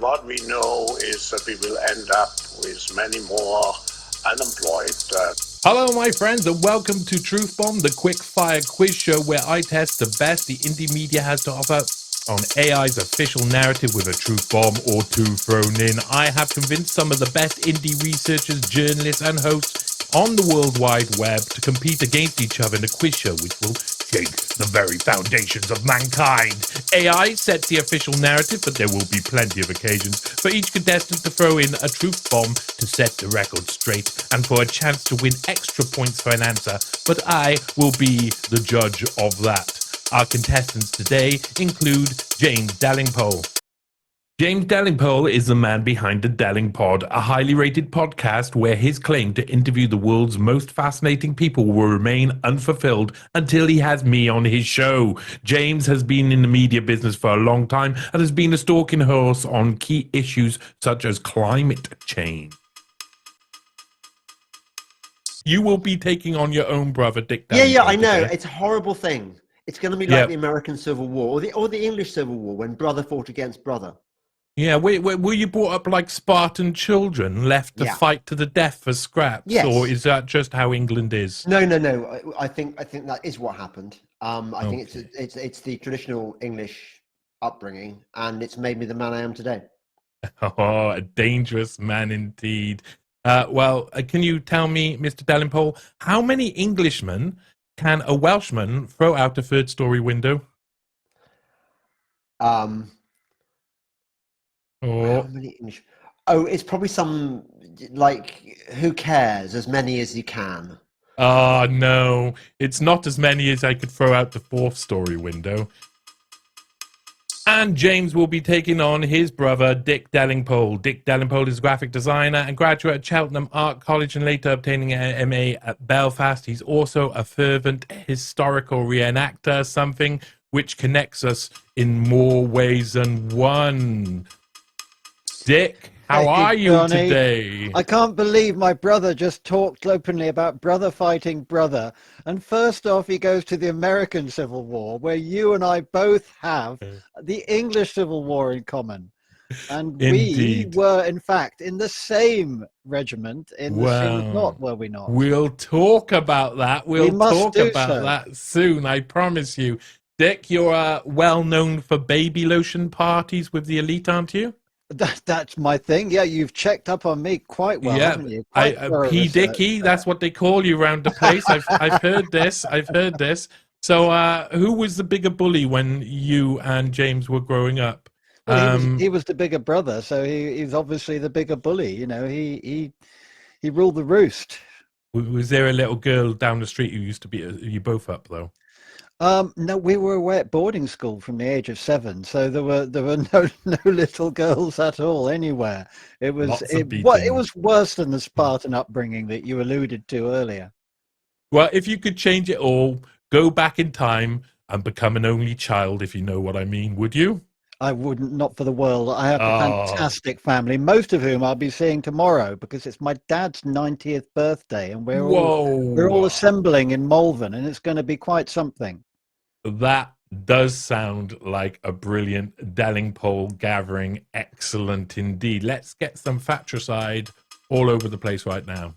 what we know is that we will end up with many more unemployed. Hello, my friends, and welcome to TruthBomb, the quick-fire quiz show where I test the best the indie media has to offer on AI's official narrative with a truth bomb or two thrown in. I have convinced some of the best indie researchers, journalists, and hosts on the World Wide Web to compete against each other in a quiz show which will shake the very foundations of mankind. AI sets the official narrative, but there will be plenty of occasions for each contestant to throw in a truth bomb to set the record straight and for a chance to win extra points for an answer, but I will be the judge of that. Our contestants today include James Delingpole. James Delingpole is the man behind the Delingpod, a highly rated podcast where his claim to interview the world's most fascinating people will remain unfulfilled until he has me on his show. James has been in the media business for a long time and has been a stalking horse on key issues such as climate change. You will be taking on your own brother, Dick Delingpole. Yeah, I know. Today. It's a horrible thing. It's going to be like the American Civil War or the English Civil War when brother fought against brother. Yeah, were you brought up like Spartan children, left to fight to the death for scraps? Yes. Or is that just how England is? No. I think that is what happened. I think it's the traditional English upbringing, and it's made me the man I am today. Oh, a dangerous man indeed. Well, can you tell me, Mr. Delingpole, how many Englishmen can a Welshman throw out a third-story window? How many English? Oh, it's probably some, like, who cares? As many as you can. Oh, no. It's not as many as I could throw out the fourth-story window. And James will be taking on his brother, Dick Delingpole. Dick Delingpole is a graphic designer and graduate at Cheltenham Art College and later obtaining an MA at Belfast. He's also a fervent historical reenactor, something which connects us in more ways than one. Dick, how are you today? I can't believe my brother just talked openly about brother fighting brother. And first off, he goes to the American Civil War, where you and I both have the English Civil War in common. And we were, in fact, in the same regiment in the Civil War, were we not? We'll talk about that. We'll talk about that soon, I promise you. Dick, you're well known for baby lotion parties with the elite, aren't you? That's my thing. Yeah, you've checked up on me quite well, haven't you? P. Dicky, that's what they call you around the place. I've heard this. I've heard this. So, who was the bigger bully when you and James were growing up? Well, he was the bigger brother, so he's obviously the bigger bully. You know, he ruled the roost. Was there a little girl down the street who used to beat you both up, though? No, we were away at boarding school from the age of 7, so there were no little girls at all anywhere. It was worse than the Spartan upbringing that you alluded to earlier. Well, if you could change it all, go back in time and become an only child, if you know what I mean, would you? I wouldn't, not for the world. I have a fantastic family, most of whom I'll be seeing tomorrow because it's my dad's 90th birthday, and we're all assembling in Malvern, and it's going to be quite something. That does sound like a brilliant Delingpole gathering. Excellent indeed. Let's get some fratricide all over the place right now.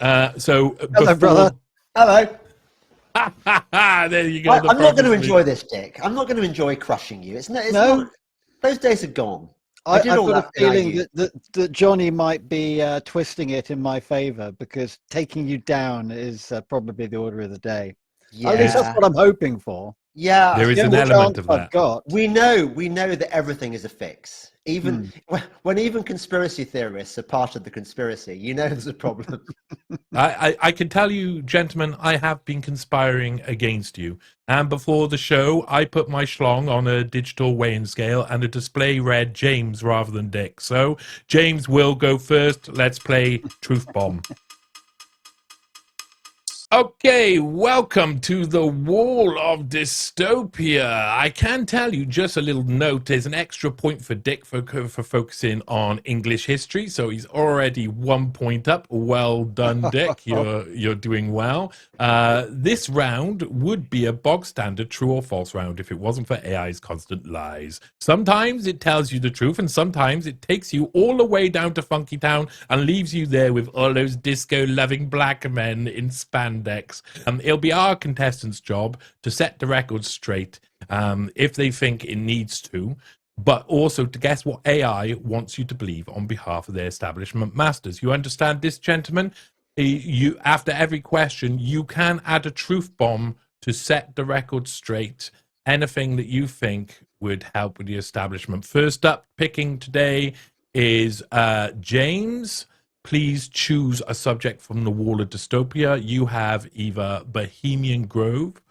Hello, brother. Hello. There you go. I'm not going to enjoy this, Dick. I'm not going to enjoy crushing you. It's not. Those days are gone. I've got a feeling that Johnny might be twisting it in my favour because taking you down is probably the order of the day. Yeah. At least that's what I'm hoping for. Yeah, there is an element of that. We know that everything is a fix. Even when even conspiracy theorists are part of the conspiracy, you know there's a problem. I can tell you, gentlemen, I have been conspiring against you. And before the show, I put my schlong on a digital weighing scale and a display read James rather than Dick. So James will go first. Let's play Truth Bomb. Okay, welcome to the Wall of Dystopia. I can tell you just a little note. There's an extra point for Dick for focusing on English history, so he's already 1 point up. Well done, Dick. You're doing well. This round would be a bog standard true or false round if it wasn't for AI's constant lies. Sometimes it tells you the truth, and sometimes it takes you all the way down to Funky Town and leaves you there with all those disco-loving black men in spandex. It'll be our contestants' job to set the record straight if they think it needs to, but also to guess what AI wants you to believe on behalf of their establishment masters. You understand this, gentlemen? You, after every question, you can add a truth bomb to set the record straight. Anything that you think would help with the establishment. First up, picking today is James. Please choose a subject from the Wall of Dystopia. You have either Bohemian Grove,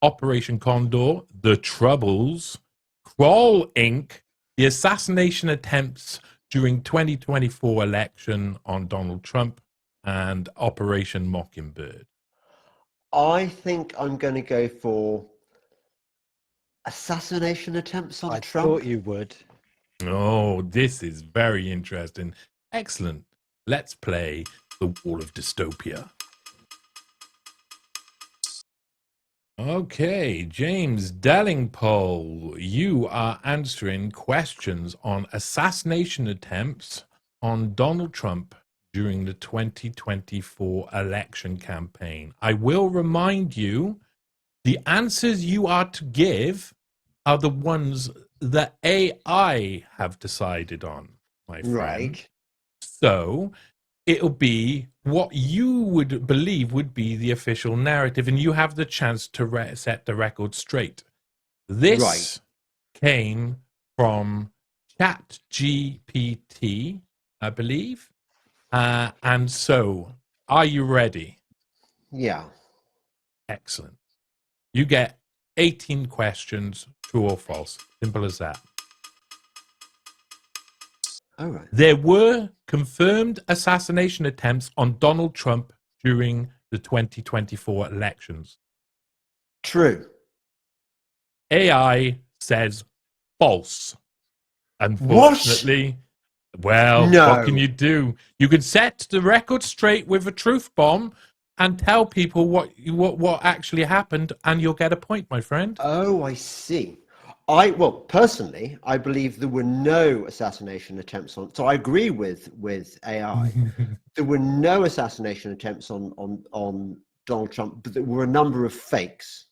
Operation Condor, The Troubles, Crawl Inc., the assassination attempts during 2024 election on Donald Trump, and Operation Mockingbird. I think I'm going to go for assassination attempts on Trump. I thought you would. Oh, this is very interesting. Excellent. Let's play the Wall of Dystopia. Okay, James Delingpole, you are answering questions on assassination attempts on Donald Trump during the 2024 election campaign. I will remind you, the answers you are to give are the ones that AI have decided on, my friend. Right. So it'll be what you would believe would be the official narrative, and you have the chance to set the record straight. This came from ChatGPT, I believe. And so, are you ready? Yeah. Excellent. You get 18 questions, true or false. Simple as that. All right. There were confirmed assassination attempts on Donald Trump during the 2024 elections. True. AI says false. Unfortunately, well, No. what can you do? You can set the record straight with a truth bomb and tell people what actually happened, and you'll get a point, my friend. Oh, I see. Well, personally, I believe there were no assassination attempts on. So I agree with AI. There were no assassination attempts on Donald Trump, but there were a number of fakes.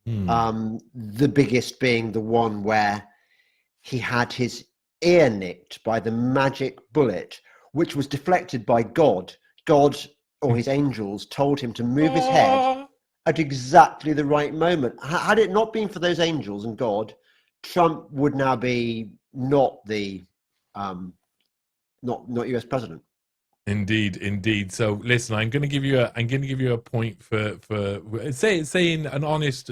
The biggest being the one where he had his ear nicked by the magic bullet, which was deflected by God. God or his angels told him to move his head at exactly the right moment. Had it not been for those angels and God, Trump would now be not the not US president. Indeed. So listen, I'm going to give you a point for saying an honest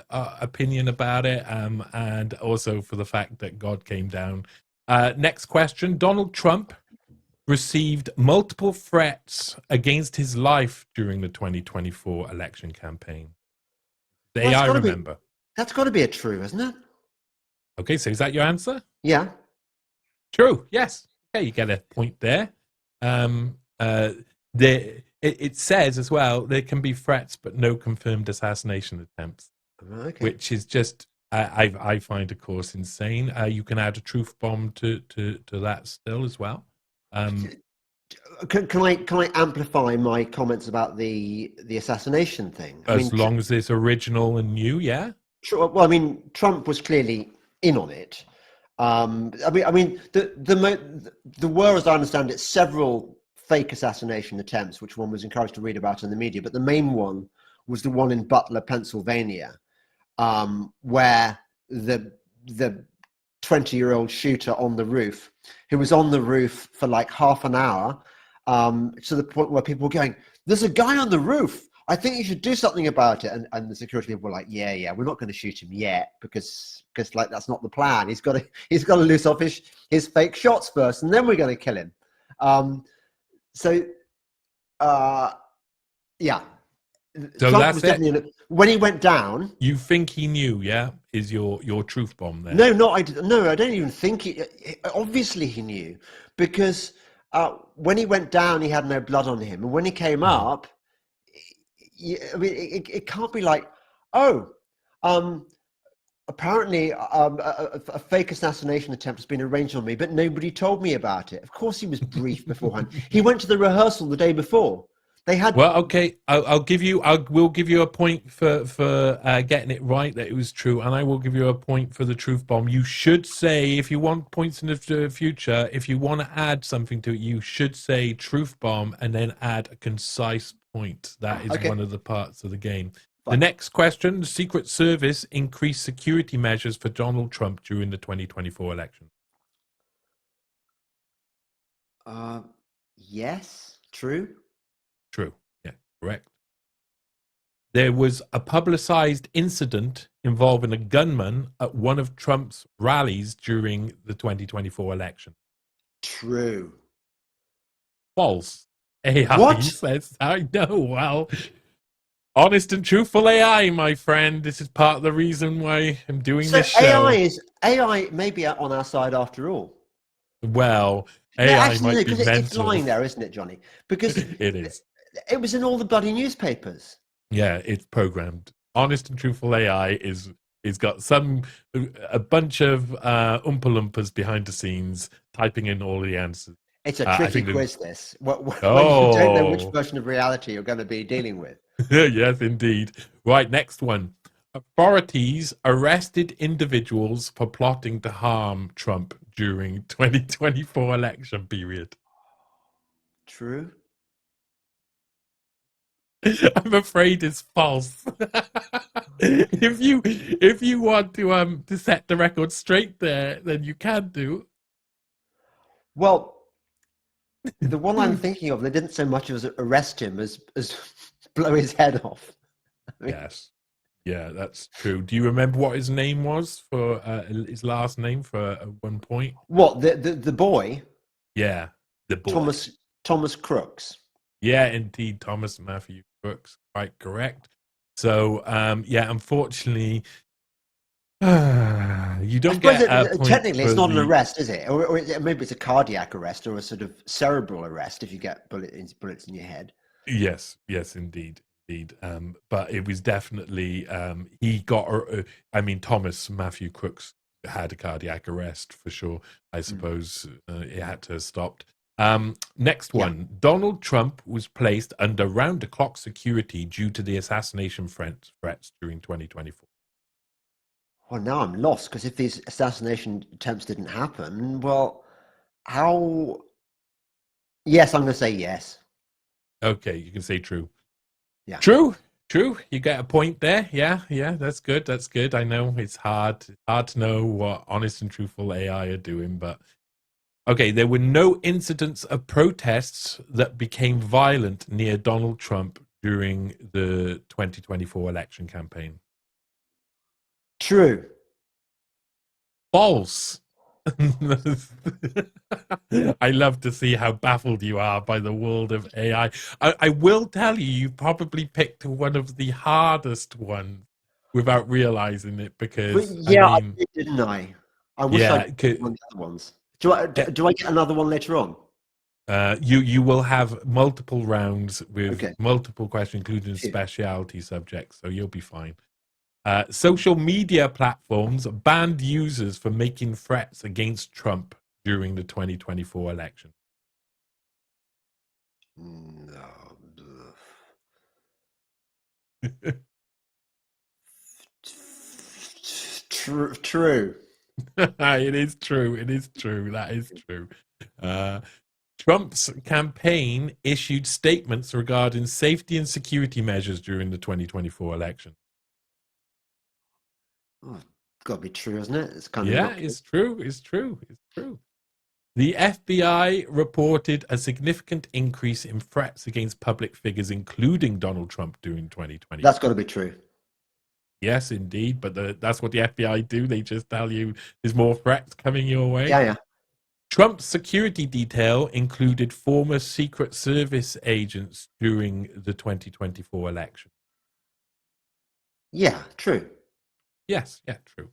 opinion about it, and also for the fact that God came down. Next question: Donald Trump received multiple threats against his life during the 2024 election campaign. The AI remember. That's got to be a true, isn't it? Okay, so is that your answer? Yeah. True. Yes. Okay, you get a point there. It says as well there can be threats but no confirmed assassination attempts, which is just I find, of course, insane. You can add a truth bomb to that still as well. Can I amplify my comments about the assassination thing? As long as it's original and new, yeah. Sure. Well, I mean, Trump was clearly in on it. There were, as I understand it, several fake assassination attempts, which one was encouraged to read about in the media. But the main one was the one in Butler, Pennsylvania, where the 20-year-old shooter on the roof, who was on the roof for like half an hour, to the point where people were going, "There's a guy on the roof. I think you should do something about it." And the security people were like, yeah, we're not going to shoot him yet because like that's not the plan. He's got to loose off his fake shots first, and then we're going to kill him. Yeah, So Trump that's was it. definitely when he went down. You think he knew? Yeah, is your truth bomb there? No, I don't even think obviously he knew, because when he went down, he had no blood on him, and when he came up, I mean, it can't be like, oh, apparently a fake assassination attempt has been arranged on me, but nobody told me about it. Of course, he was briefed beforehand. He went to the rehearsal the day before. They had. Well, okay, I'll give you. We'll give you a point for getting it right that it was true, and I will give you a point for the truth bomb. You should say, if you want points in the future, if you want to add something to it, you should say truth bomb and then add a concise point. That is Okay. one of the parts of the game. Fine. The next question: the Secret Service increased security measures for Donald Trump during the 2024 election. Yes, true. True. Yeah, correct. There was a publicized incident involving a gunman at one of Trump's rallies during the 2024 election. True. False. AI What? says, I know, well, honest and truthful AI, my friend. This is part of the reason why I'm doing this show. AI may be on our side after all. Well, No, AI actually, might be because it's mental. lying there, isn't it, Johnny? Because It is. it was in all the bloody newspapers. Yeah, it's programmed. Honest and truthful AI is got a bunch of Oompa Loompas behind the scenes typing in all the answers. It's a tricky quiz, this. When you don't know which version of reality you're going to be dealing with. Yes, indeed. Right, next one. Authorities arrested individuals for plotting to harm Trump during 2024 election period. True. I'm afraid it's false. If you want to set the record straight there, then you can do. Well, the one I'm thinking of, they didn't so much as arrest him as blow his head off. I mean, Yes. Yeah, that's true. Do you remember what his name was for his last name for one point? what the boy? Yeah, the boy. Thomas Crooks. Yeah, indeed, Thomas Matthew Crooks. Quite correct. So, yeah, unfortunately, you don't get a point. Technically, it's not an arrest, is it? Or maybe it's a cardiac arrest or a sort of cerebral arrest if you get bullets in your head. Yes, indeed. But it was definitely he got. I mean, Thomas Matthew Crooks had a cardiac arrest for sure. I suppose it had to have stopped. Next one. Yeah. Donald Trump was placed under round-the-clock security due to the assassination threats during 2024. Well, now I'm lost, because if these assassination attempts didn't happen, well, how? Yes, I'm going to say yes. Okay, you can say true. Yeah. True. You get a point there. Yeah, that's good. I know it's hard to know what honest and truthful AI are doing, but okay, there were no incidents of protests that became violent near Donald Trump during the 2024 election campaign. True. False. I love to see how baffled you are by the world of AI. I will tell you probably picked one of the hardest ones without realizing it, because I did, didn't I? I wish I did one of the other ones. Do I get another one later on? You will have multiple rounds with multiple questions, including specialty subjects, so you'll be fine. Social media platforms banned users for making threats against Trump during the 2024 election. No. True. It is true. That is true. Trump's campaign issued statements regarding safety and security measures during the 2024 election. Oh, it's got to be true, isn't it? It's kind of it's true. The FBI reported a significant increase in threats against public figures, including Donald Trump, during 2020. That's got to be true. Yes, indeed. But that's what the FBI do. They just tell you there's more threats coming your way. Yeah. Trump's security detail included former Secret Service agents during the 2024 election. Yeah, true. Yes, yeah, true.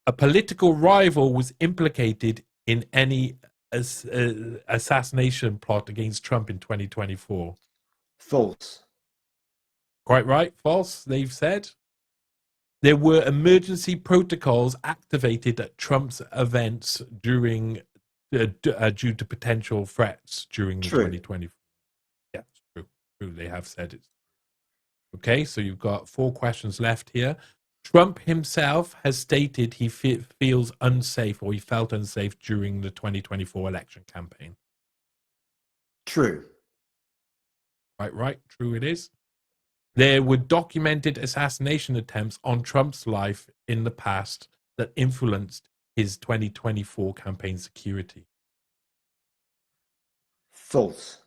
A political rival was implicated in any assassination plot against Trump in 2024. False. Quite right, false, they've said. There were emergency protocols activated at Trump's events during due to potential threats during the True. 2024. Yeah, it's true. True, they have said it. Okay, so you've got 4 questions left here. Trump himself has stated he feels unsafe, or he felt unsafe during the 2024 election campaign. True. Right, true it is. There were documented assassination attempts on Trump's life in the past that influenced his 2024 campaign security. False.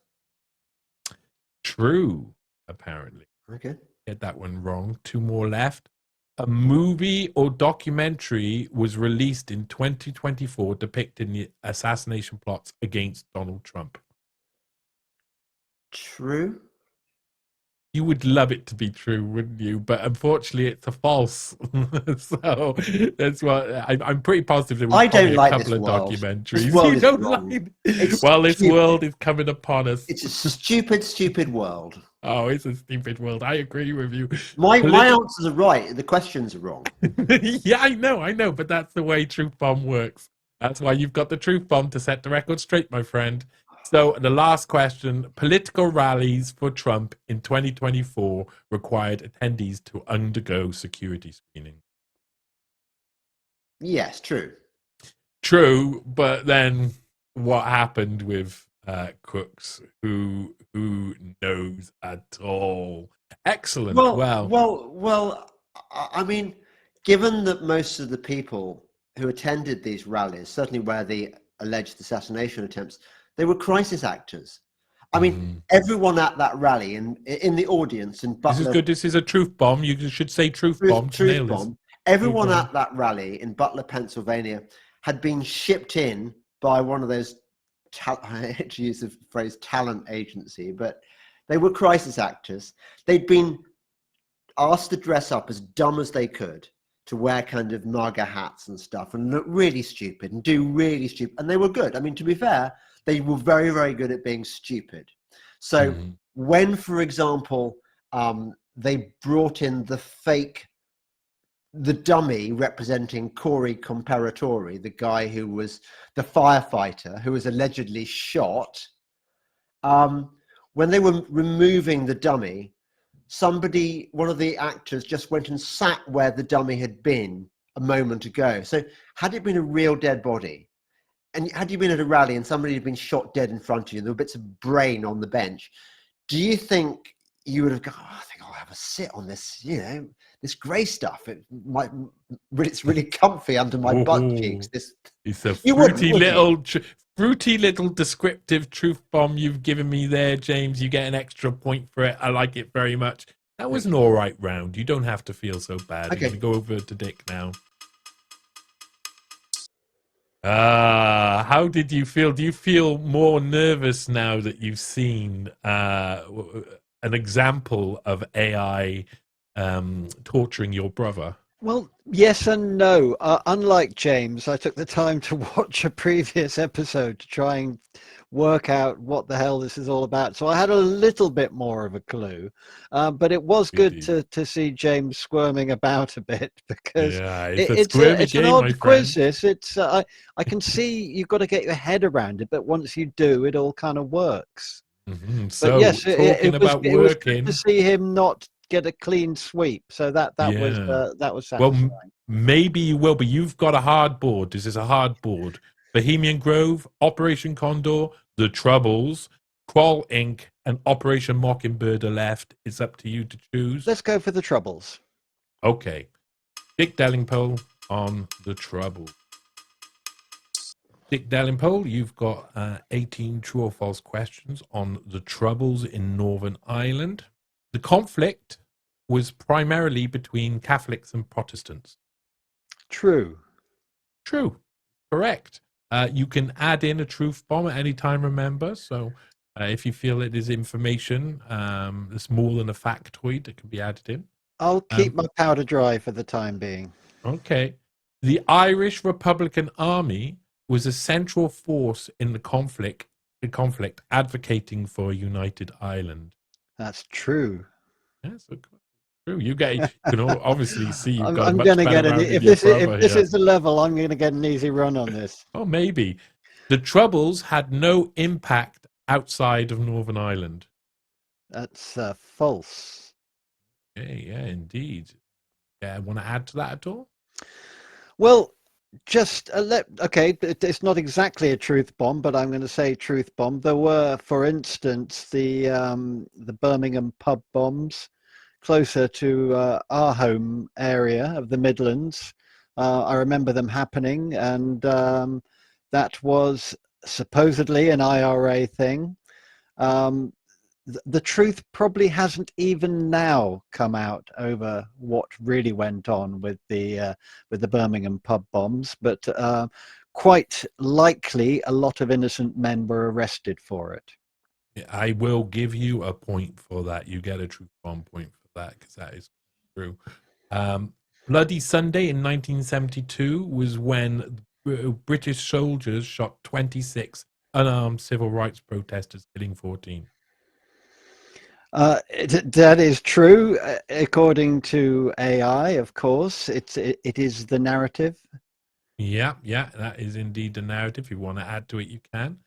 True, apparently. Okay. Get that one wrong. 2 more left. A movie or documentary was released in 2024 depicting the assassination plots against Donald Trump. True. You would love it to be true, wouldn't you? But unfortunately, it's a false. So that's what I'm pretty positive there was I probably don't a like couple this of world. documentaries. This world You is don't wrong. like. It's Well, this stupid. world is coming upon us. It's a stupid, stupid world. Oh, it's a stupid world. I agree with you. My answers are right. The questions are wrong. Yeah, I know, but that's the way TruthBomb works. That's why you've got the TruthBomb to set the record straight, my friend. So the last question, political rallies for Trump in 2024 required attendees to undergo security screening. Yes, true. True, but then what happened with Crooks? Who knows at all? Excellent. Well. I mean, given that most of the people who attended these rallies, certainly where the alleged assassination attempts, they were crisis actors. I mean, everyone at that rally and in the audience in Butler. This is good. This is a truth bomb. You should say truth bomb. Truth bomb. Everyone at that rally in Butler, Pennsylvania, had been shipped in by one of those. I hate to use the phrase talent agency, but they were crisis actors. They'd been asked to dress up as dumb as they could, to wear kind of MAGA hats and stuff and look really stupid and do really stupid. And they were good. I mean, to be fair, they were very, very good at being stupid. So when, for example, they brought in the dummy representing Corey Comparatori, the guy who was the firefighter who was allegedly shot, when they were removing the dummy, one of the actors just went and sat where the dummy had been a moment ago. So had it been a real dead body, and had you been at a rally and somebody had been shot dead in front of you, there were bits of brain on the bench, do you think you would have gone, I think I'll have a sit on this, this grey stuff. It's really comfy under my butt cheeks. It's a fruity little descriptive truth bomb you've given me there, James. You get an extra point for it. I like it very much. That was an all right round. You don't have to feel so bad. Okay. I'm going to go over to Dick now. How did you feel? Do you feel more nervous now that you've seen an example of AI torturing your brother? Well, yes and no. Unlike James, I took the time to watch a previous episode to try and work out what the hell this is all about. So I had a little bit more of a clue, but it was good to see James squirming about a bit, because it's an odd quiz. It's I can see you've got to get your head around it, but once you do, it all kind of works. So but yes, it was good to see him not get a clean sweep. So that was satisfying. Well, maybe you will, but you've got a hard board. This is a hard board. Bohemian Grove, Operation Condor, The Troubles, Crawl Inc., and Operation Mockingbird are left. It's up to you to choose. Let's go for The Troubles. Okay. Dick Delingpole on The Troubles. Dick Delingpole, you've got 18 true or false questions on The Troubles in Northern Ireland. The conflict was primarily between Catholics and Protestants. True. Correct. You can add in a truth bomb at any time, remember. So If you feel it is information that's more than a factoid, it can be added in. I'll keep my powder dry for the time being. Okay. The Irish Republican Army was a central force in the conflict advocating for a united Ireland. That's true. Yes, true. You can obviously see you've got I'm much going to better get round if your this brother if this here. is the level, I'm going to get an easy run on this. Oh, maybe. The Troubles had no impact outside of Northern Ireland. That's false. Yeah, indeed. Yeah, want to add to that at all? Well, just okay, it's not exactly a truth bomb, but I'm going to say truth bomb. There were, for instance, the Birmingham pub bombs closer to our home area of the Midlands. I remember them happening, and that was supposedly an IRA thing. The truth probably hasn't even now come out over what really went on with the Birmingham pub bombs, but quite likely a lot of innocent men were arrested for it. I will give you a point for that. You get a truth bomb point for that because that is true. Bloody Sunday in 1972 was when British soldiers shot 26 unarmed civil rights protesters, killing 14. That is true, according to AI. Of course, it is the narrative. Yeah, that is indeed the narrative. If you want to add to it, you can.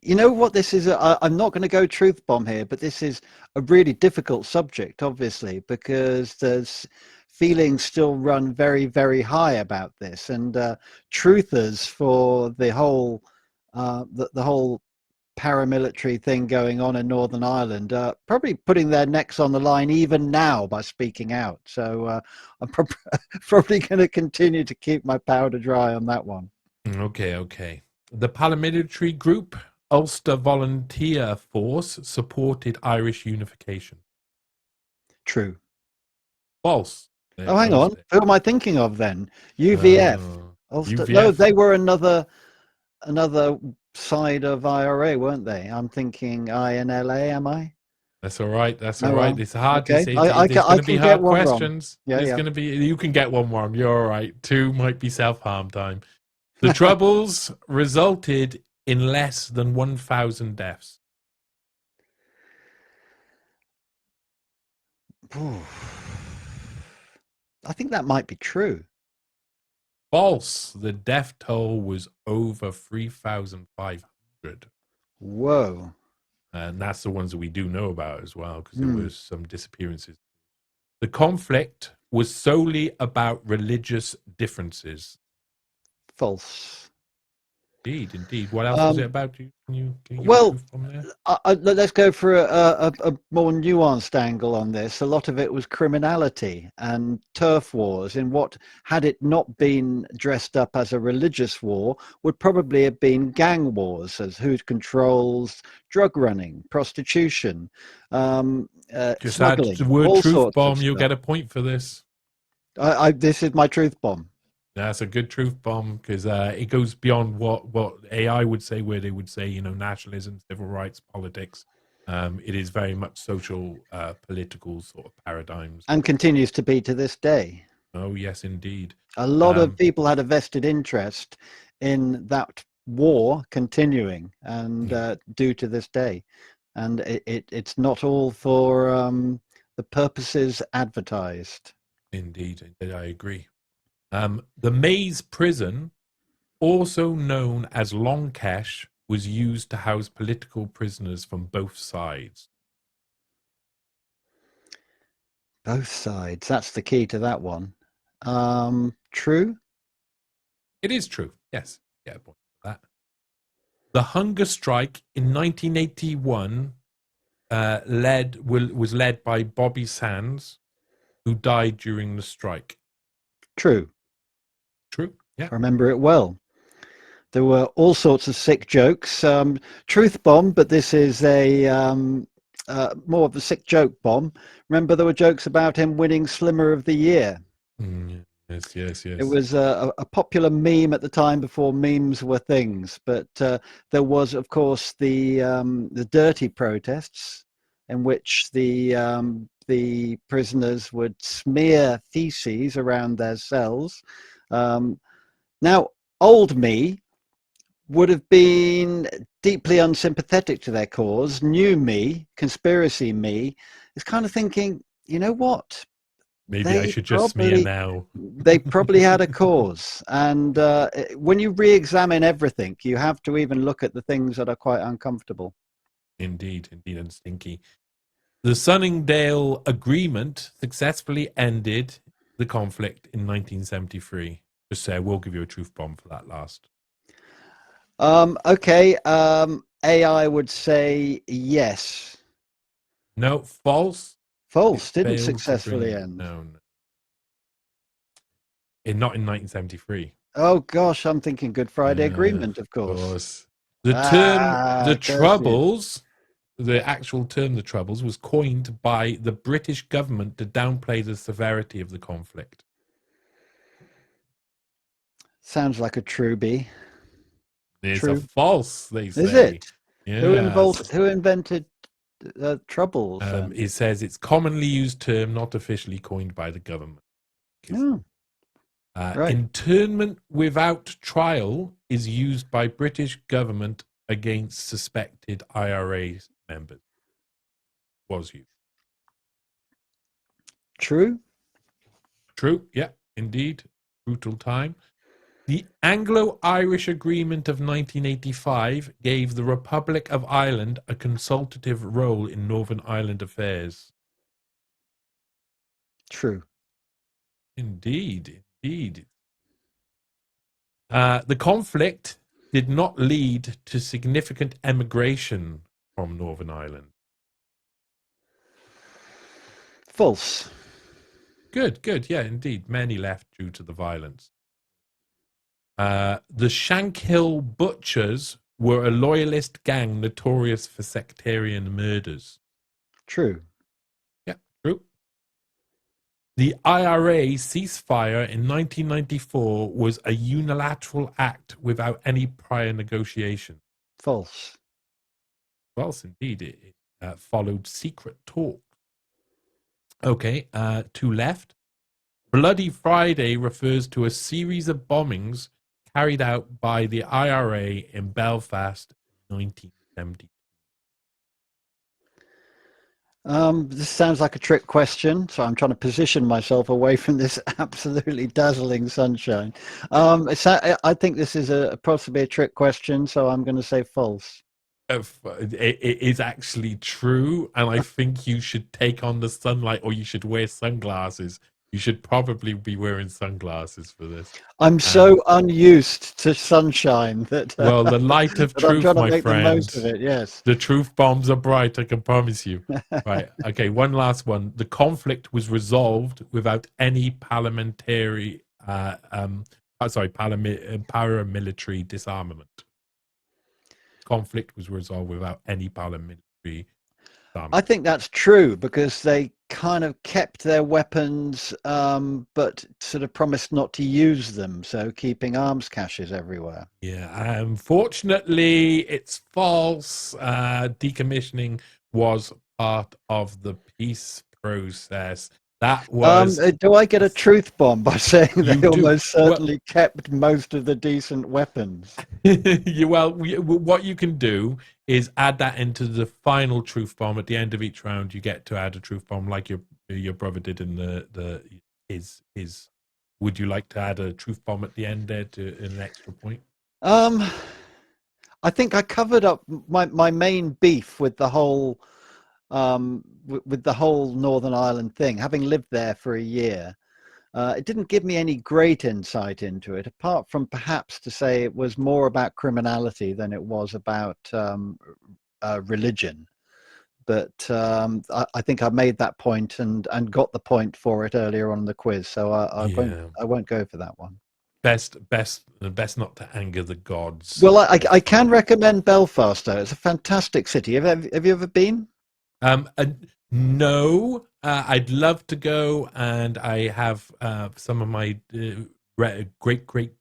You know what this is? I'm not going to go truth bomb here, but this is a really difficult subject, obviously, because there's feelings still run very, very high about this, and truthers for the whole the whole paramilitary thing going on in Northern Ireland are probably putting their necks on the line even now by speaking out. So I'm probably going to continue to keep my powder dry on that one. Okay. The paramilitary group Ulster Volunteer Force supported Irish unification. True. False. Oh, hang on. Who am I thinking of then? UVF. Ulster. UVF. No, they were another side of IRA, weren't they? I'm thinking INLA. Am I? That's all right. That's all right. It's hard to say. I There's going to be hard questions. Yeah, There's going to be. You can get one wrong. You're all right. Two might be self-harm time. The Troubles resulted in less than 1,000 deaths. I think that might be true. False. The death toll was over 3,500. Whoa. And that's the ones that we do know about as well, because there was some disappearances. The conflict was solely about religious differences. False. Indeed. What else was it about? Can you well, from there? Let's go for a more nuanced angle on this. A lot of it was criminality and turf wars in what, had it not been dressed up as a religious war, would probably have been gang wars, as who controls drug running, prostitution, Just smuggling, add the word all truth sorts bomb, of you'll stuff. get a point for this. This is my truth bomb. That's a good truth bomb because it goes beyond what AI would say, where they would say, nationalism, civil rights, politics. It is very much social, political sort of paradigms. And continues to be to this day. Oh, yes, indeed. A lot of people had a vested interest in that war continuing and due to this day. And it's not all for the purposes advertised. Indeed, I agree. The Maze prison, also known as Longcash, was used to house political prisoners from both sides. Both sides. That's the key to that one. True? It is true. Yes. Get a point for that. The hunger strike in 1981 was led by Bobby Sands, who died during the strike. True. True. Yeah. I remember it well. There were all sorts of sick jokes. Truth bomb, but this is a more of a sick joke bomb. Remember, there were jokes about him winning Slimmer of the Year. Yes, yes, It yes. was a popular meme at the time before memes were things. But there was, of course, the dirty protests in which the prisoners would smear feces around their cells. Now, old me would have been deeply unsympathetic to their cause. New me, conspiracy me, is kind of thinking, you know what? Maybe I They should just smear probably now. they probably had a cause. And when you re-examine everything, you have to even look at the things that are quite uncomfortable. Indeed, indeed, and stinky. The Sunningdale Agreement successfully ended the conflict in 1973. Just say, I will give you a truth bomb for that last. Okay. AI would say yes. No, false. It False. Didn't failed to successfully bring end. no, no. Not in 1973. Oh gosh, I'm thinking Good Friday Agreement, of Of course. course. The term, the Curses. Troubles, the actual term, the Troubles, was coined by the British government to downplay the severity of the conflict. Sounds like a truebie. It's a True. false, they Is say. it? Yes. Who invented troubles then? It says it's commonly used term, not officially coined by the government. Oh, right. Internment without trial is used by British government against suspected IRA members. Was used. True. True. Yeah, indeed. Brutal time. The Anglo-Irish Agreement of 1985 gave the Republic of Ireland a consultative role in Northern Ireland affairs. True. Indeed, indeed. The conflict did not lead to significant emigration from Northern Ireland. False. Good, good. Yeah, indeed. Many left due to the violence. The Shankill Butchers were a loyalist gang notorious for sectarian murders. True. Yeah, true. The IRA ceasefire in 1994 was a unilateral act without any prior negotiation. False. False, indeed. It followed secret talk. Okay, two left. Bloody Friday refers to a series of bombings carried out by the IRA in Belfast in 1970. This sounds like a trick question, so I'm trying to position myself away from this absolutely dazzling sunshine. I think this is possibly a trick question, so I'm going to say false. It is actually true, and I think you should take on the sunlight, or you should wear sunglasses. You should probably be wearing sunglasses for this. I'm so unused to sunshine that Well, the light of that I'm truth, trying to my make the most of friend. it. Yes. The truth bombs are bright, I can promise you. Right. Okay, one last one. The conflict was resolved without any paramilitary disarmament. Conflict was resolved without any paramilitary disarmament. I think that's true because they kind of kept their weapons, but sort of promised not to use them. So keeping arms caches everywhere. Yeah, unfortunately, it's false. Decommissioning was part of the peace process. That was Do I get a truth bomb by saying you they do almost certainly kept most of the decent weapons? what you can do is add that into the final truth bomb at the end of each round. You get to add a truth bomb like your brother did in his. Would you like to add a truth bomb at the end there to an extra point? I think I covered up my main beef with the whole with the whole Northern Ireland thing. Having lived there for a year, it didn't give me any great insight into it, apart from perhaps to say it was more about criminality than it was about religion. But I think I made that point and got the point for it earlier on in the quiz, so I won't go for that one. Best not to anger the gods. Well, I can recommend Belfast though. It's a fantastic city. Have you ever been? No, I'd love to go, and I have some of my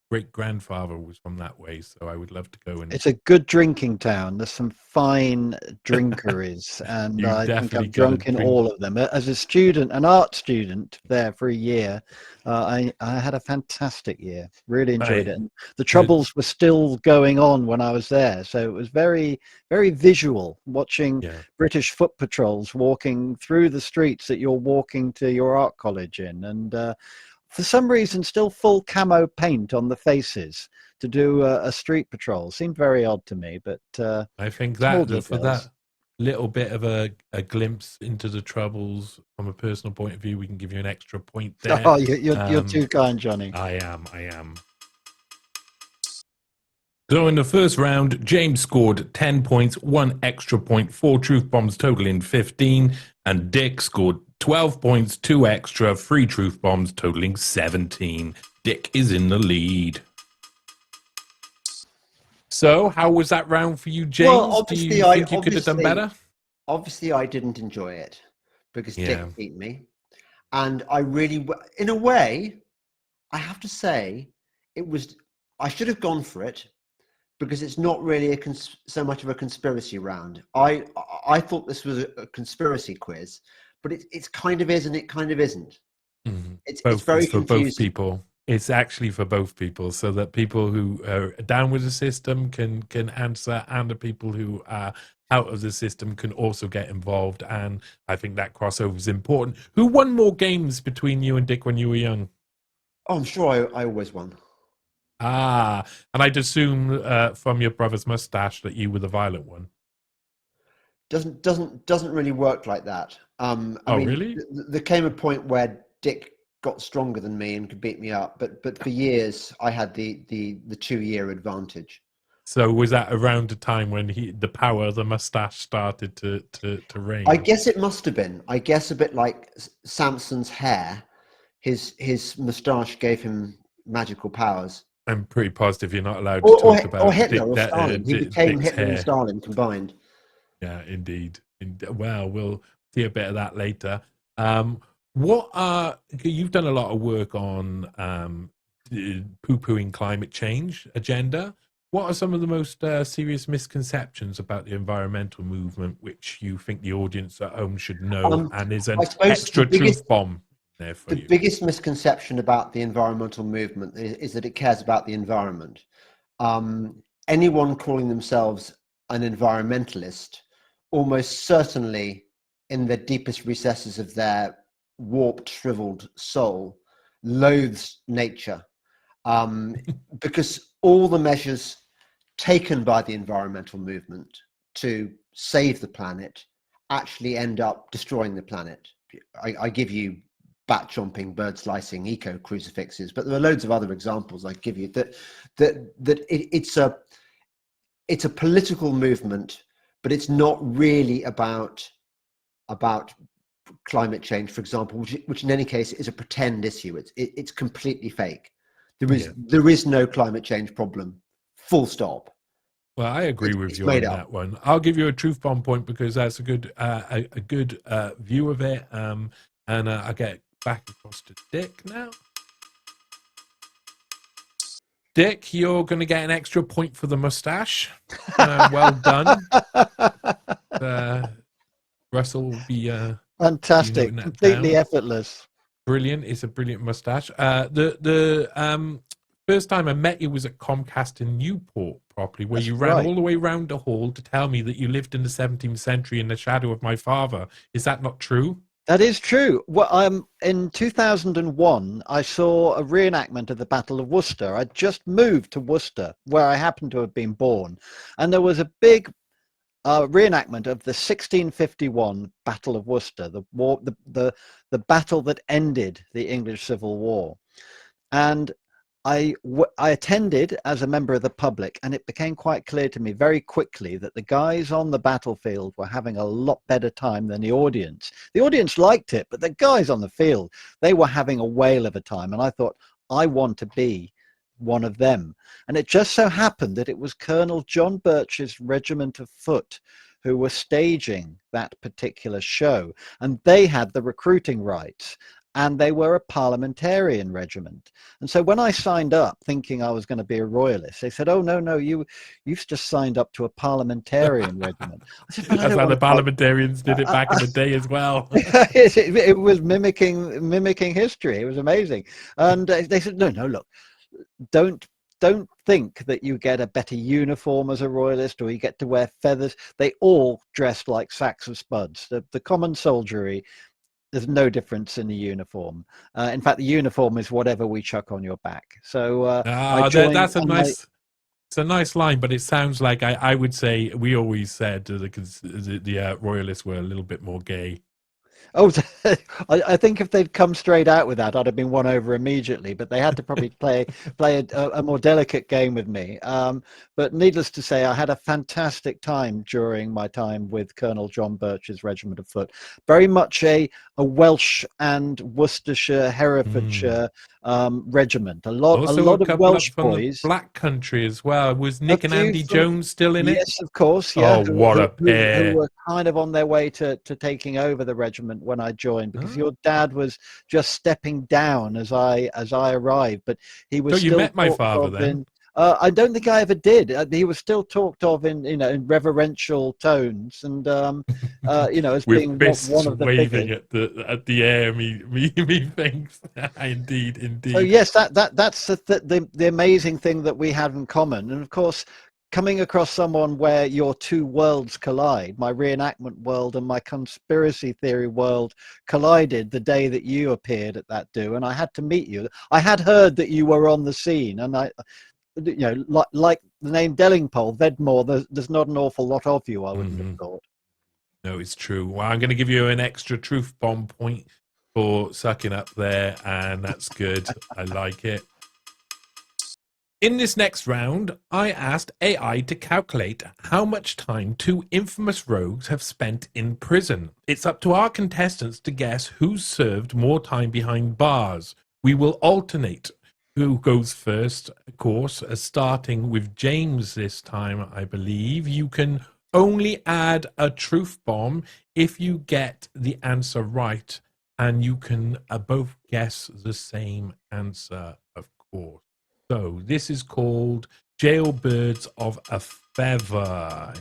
great grandfather was from that way, so I would love to go. And It's a good drinking town. There's some fine drinkeries, and you I think definitely I've got to drunk in drink. all of them. As a student, an art student there for a year, I had a fantastic year. Really enjoyed it. And the The, Troubles were still going on when I was there, so it was very, very visual watching yeah. British foot patrols walking through the streets that you're walking to your art college in, and for some reason, still full camo paint on the faces to do a street patrol. Seemed very odd to me, but I think small that for that details. little bit of a glimpse into the Troubles from a personal point of view, we can give you an extra point there. Oh, you're too kind, Johnny. I am. So in the first round, James scored 10 points, 1 extra point, 4 truth bombs totaling 15, and Dick scored 12 points, 2 extra, 3 truth bombs totaling 17. Dick is in the lead. So, how was that round for you, James? Well, Do you think you could have done better? Obviously, I didn't enjoy it because Yeah. Dick beat me, and I really, in a way, I have to say, it was. I should have gone for it because it's not really so much of a conspiracy round. I thought this was a conspiracy quiz, but it's kind of is and it kind of isn't. It's very It's for both confusing. people. It's actually for both people, so that people who are down with the system can answer, and the people who are out of the system can also get involved. And I think that crossover is important. Who won more games between you and Dick when you were young? Oh, I'm sure I always won. Ah, and I'd assume from your brother's mustache that you were the violent one. Doesn't really work like that. I mean, Really? there came a point where Dick got stronger than me and could beat me up, but for years I had the 2 year advantage. So was that around the time when the power of the mustache started to reign? I guess it must have been. I guess a bit like Samson's hair, his moustache gave him magical powers. I'm pretty positive you're not allowed to talk Or about Hitler or Stalin. He became Dick's Hitler and hair. Stalin combined. Yeah, indeed. Well, we'll see a bit of that later. What are you've done a lot of work on poo-pooing climate change agenda. What are some of the most serious misconceptions about the environmental movement, which you think the audience at home should know, and is an I suppose extra truth bomb there for the you? biggest misconception about the environmental movement is that it cares about the environment. Anyone calling themselves an environmentalist almost certainly, in the deepest recesses of their warped, shriveled soul, loathes nature, because all the measures taken by the environmental movement to save the planet actually end up destroying the planet. I give you bat chomping, bird slicing, eco crucifixes, but there are loads of other examples I give you it's a political movement, but it's not really about climate change, for example, which in any case is a pretend issue. It's completely fake. There is no climate change problem. Full stop. Well, I agree with It's you made on up. that one. I'll give you a truth bomb point because that's a good view of it. And I'll get back across to Dick now. Dick, you're going to get an extra point for the mustache. Well done. Russell will be Fantastic, noting that completely down. effortless. Brilliant. It's a brilliant mustache. The first time I met you was at Comcast in Newport, properly, where That's you ran right. all the way round the hall to tell me that you lived in the 17th century in the shadow of my father. Is that not true? That is true. Well, in 2001, I saw a reenactment of the Battle of Worcester. I'd just moved to Worcester, where I happened to have been born, and there was a big reenactment of the 1651 Battle of Worcester, the war, the battle that ended the English Civil War. And I attended as a member of the public, and it became quite clear to me very quickly that the guys on the battlefield were having a lot better time than the audience. The audience liked it, but the guys on the field, they were having a whale of a time. And I thought, I want to be one of them. And it just so happened that it was Colonel John Birch's regiment of foot who were staging that particular show, and they had the recruiting rights. And they were a parliamentarian regiment. And so when I signed up thinking I was going to be a royalist, they said, "Oh, no, you've just signed up to a parliamentarian regiment." I said, "But I That's don't how want the to fight." parliamentarians did it back in the day as well. It was mimicking history. It was amazing. And they said, "No, look, don't think that you get a better uniform as a royalist or you get to wear feathers. They all dressed like sacks of spuds. The common soldiery, there's no difference in the uniform. In fact, the uniform is whatever we chuck on your back." So I joined. That's a nice. It's a nice line, but it sounds like I would say we always said the royalists were a little bit more gay. Oh, I think if they'd come straight out with that, I'd have been won over immediately. But they had to probably play a more delicate game with me. But needless to say, I had a fantastic time during my time with Colonel John Birch's Regiment of Foot. Very much a Welsh and Worcestershire, Herefordshire regiment. A lot Also, a of couple up Welsh from the boys. Black Country as well. Was A Nick and few Andy from, Jones still in it? yes, of course, yeah. Oh, what a pair! Who were kind of on their way to taking over the regiment when I joined, because Huh? your dad was just stepping down as I arrived, but he was So you still met my talked father of then? in. I don't think I ever did. He was still talked of in in reverential tones, and as With being fists one of the waving figures. at the air, me thinks. Indeed, So indeed. yes, that's the amazing thing that we have in common. And of course, coming across someone where your two worlds collide, my reenactment world and my conspiracy theory world collided the day that you appeared at that do, and I had to meet you. I had heard that you were on the scene, and like the name Delingpole, Vedmore, there's not an awful lot of you, I wouldn't have Mm-hmm. thought. No, it's true. Well, I'm going to give you an extra truth bomb point for sucking up there, and that's good. I like it. In this next round, I asked AI to calculate how much time two infamous rogues have spent in prison. It's up to our contestants to guess who's served more time behind bars. We will alternate who goes first, of course, starting with James this time, I believe. You can only add a truth bomb if you get the answer right, and you can both guess the same answer, of course. So this is called Jailbirds of a Feather.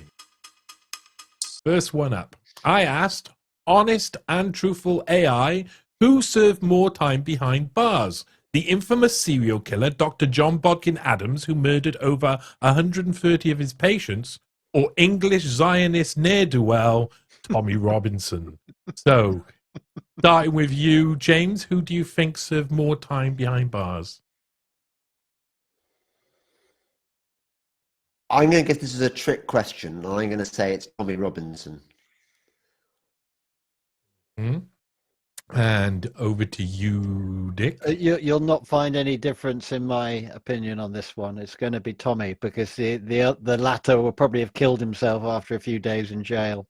First one up. I asked honest and truthful AI who served more time behind bars. The infamous serial killer, Dr. John Bodkin Adams, who murdered over 130 of his patients, or English Zionist ne'er-do-well, Tommy Robinson. So, starting with you, James, who do you think served more time behind bars? I'm going to guess this is a trick question. And I'm going to say it's Tommy Robinson. And over to you, Dick. You'll not find any difference in my opinion on this one. It's going to be Tommy, because the latter will probably have killed himself after a few days in jail.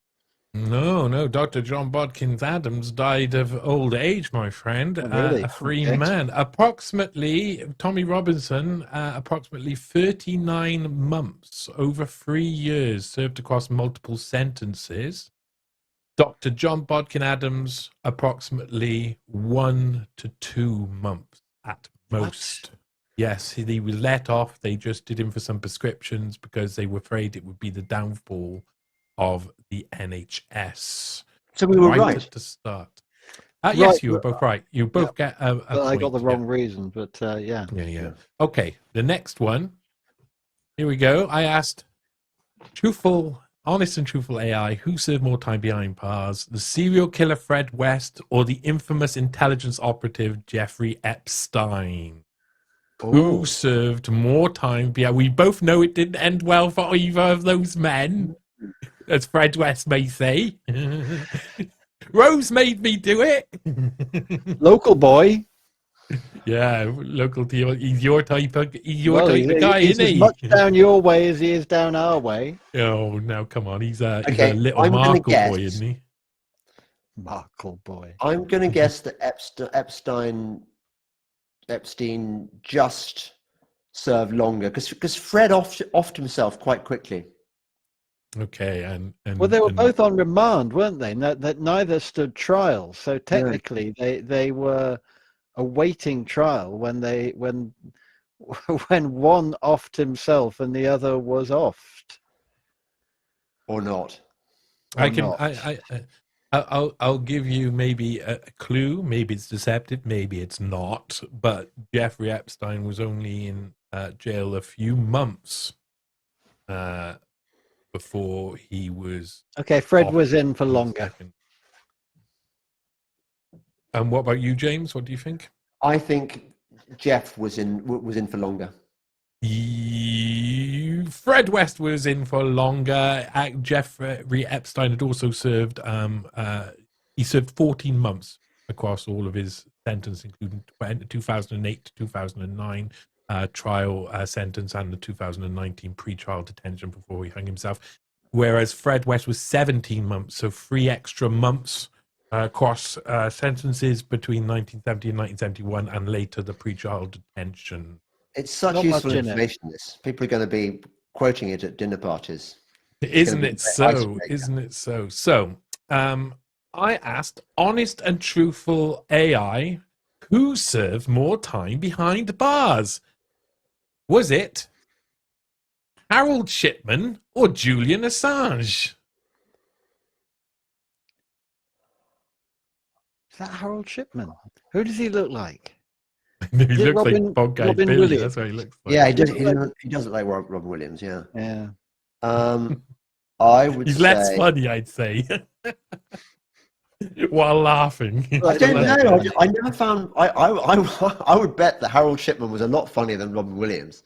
No. Dr. John Bodkins Adams died of old age, my friend. Oh, really? A free Okay. man. Approximately, Tommy Robinson, approximately 39 months, over 3 years, served across multiple sentences. Dr. John Bodkin Adams, approximately 1 to 2 months at most. What? Yes, he was let off. They just did him for some prescriptions because they were afraid it would be the downfall of the NHS. So we were right. At the start. Right, yes, you were both right. You both get a but I point. got the wrong reason, but yeah. Yeah. Okay, the next one. Here we go. I asked honest and truthful AI, who served more time behind bars? The serial killer Fred West or the infamous intelligence operative Jeffrey Epstein? Who served more time behind? We both know it didn't end well for either of those men, as Fred West may say. Rose made me do it. Local boy. Yeah, local to you. He's your type of guy, He's isn't as he? much down your way as he is down our way. Oh, now come on. He's a little I'm gonna Markle boy, guess- isn't he? Markle boy. I'm going to guess that Epstein just served longer because Fred offed himself quite quickly. Okay, and Well, they were and both on remand, weren't they? That neither stood trial. So technically, they were awaiting trial when when one offed himself and the other was offed, Or not. I or can not. I'll give you maybe a clue. Maybe it's deceptive. Maybe it's not. But Jeffrey Epstein was only in jail a few months before he was Okay, Fred off was in for on the longer. second. And what about you, James? What do you think? I think Jeff was in for longer. Fred West was in for longer. Jeffrey Epstein had also served. He served 14 months across all of his sentence, including 2008 to 2009 trial sentence and the 2019 pre-trial detention before he hung himself. Whereas Fred West was 17 months, so 3 extra months across sentences between 1970 and 1971, and later the pre-trial detention. It's such Not useful much in it. information. This people are going to be quoting it at dinner parties. Isn't be it a so? icebreaker. Isn't it so? So, I asked honest and truthful AI, who served more time behind bars? Was it Harold Shipman or Julian Assange? Is that Harold Shipman? Who does he look like? He Is it looks like Robin Bog-eyed Billy. Williams? That's what he looks like. Yeah, he Does he look like- does look like Robin Williams. Yeah. Yeah. I would He's say. less funny, I'd say, while laughing. I Like don't the know. left. I never found. I would bet that Harold Shipman was a lot funnier than Robin Williams.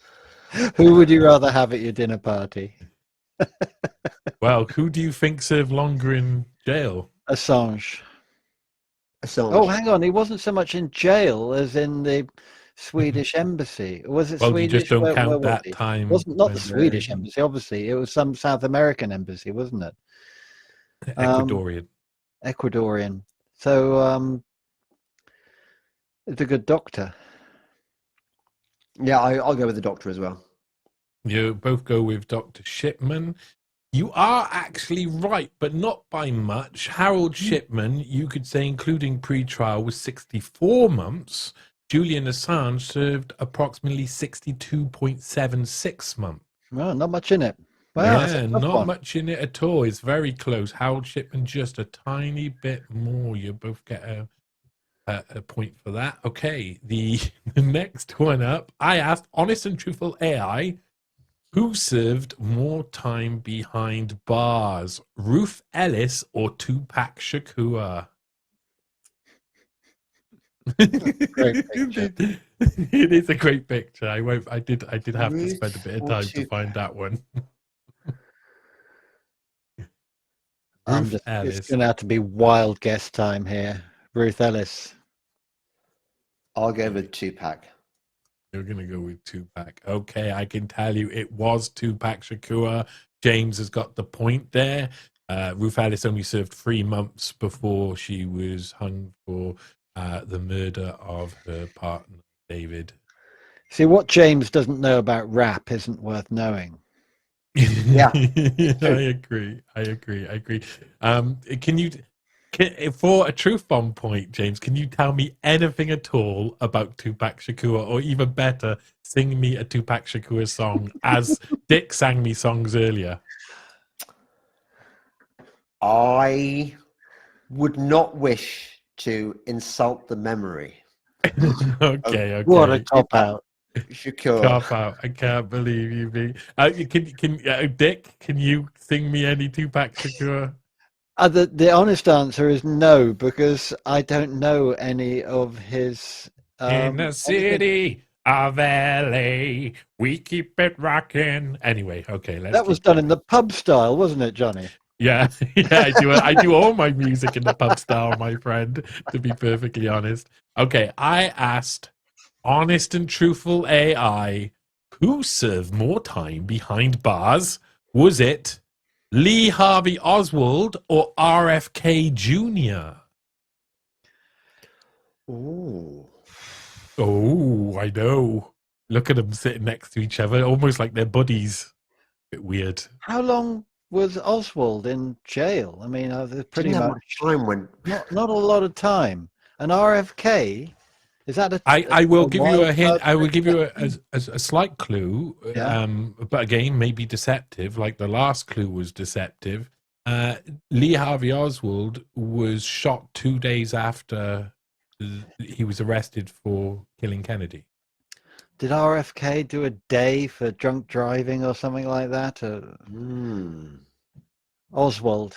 Who would you rather have at your dinner party? Well, who do you think served longer in jail? Assange. Assange. Oh, hang on. He wasn't so much in jail as in the Swedish embassy. Was it Well, Swedish? you just don't Where count was that he? time. Wasn't not when- the Swedish embassy, obviously. It was some South American embassy, wasn't it? Ecuadorian. Ecuadorian. So it's a good doctor. Yeah, I'll go with the doctor as well. You both go with Dr. Shipman. You are actually right, but not by much. Harold Shipman, you could say, including pre-trial, was 64 months. Julian Assange served approximately 62.76 months. Well, not much in it. Wow, that's Yeah, a tough not one. much in it at all. It's very close. Harold Shipman just a tiny bit more. You both get a point for that. Okay, the next one up. I asked honest and truthful AI, who served more time behind bars, Ruth Ellis or Tupac Shakur? Great picture. It is a great picture. I did have to spend a Ruth bit of or time to Tupac? find that one. It's going to have to be wild guess time here. Ruth Ellis. I'll go with Tupac. You're going to go with Tupac. Okay, I can tell you it was Tupac Shakur. James has got the point there. Ruth Ellis only served 3 months before she was hung for the murder of her partner, David. See, what James doesn't know about rap isn't worth knowing. Yeah. I agree. For a truth bomb point, James, can you tell me anything at all about Tupac Shakur, or even better, sing me a Tupac Shakur song as Dick sang me songs earlier? I would not wish to insult the memory. Okay. What a cop out. Shakur. Cop out. I can't believe you. Dick, can you sing me any Tupac Shakur? The honest answer is no, because I don't know any of his. In the city of LA, we keep it rocking. Anyway, okay, let's. That was done in the pub style, wasn't it, Johnny? Yeah, I do. I do all my music in the pub style, my friend. To be perfectly honest. Okay, I asked honest and truthful AI, who served more time behind bars? Was it Lee Harvey Oswald or RFK Jr.? Ooh. Oh, I know. Look at them sitting next to each other, almost like they're buddies. Bit weird. How long was Oswald in jail? I mean, there's pretty Didn't have much much time when. not a lot of time. And RFK, is that I will give you a hint. wild I will card give you prediction? a slight clue, Yeah. but again, maybe deceptive, like the last clue was deceptive. Lee Harvey Oswald was shot 2 days after he was arrested for killing Kennedy. Did RFK do a day for drunk driving or something like that? Oswald.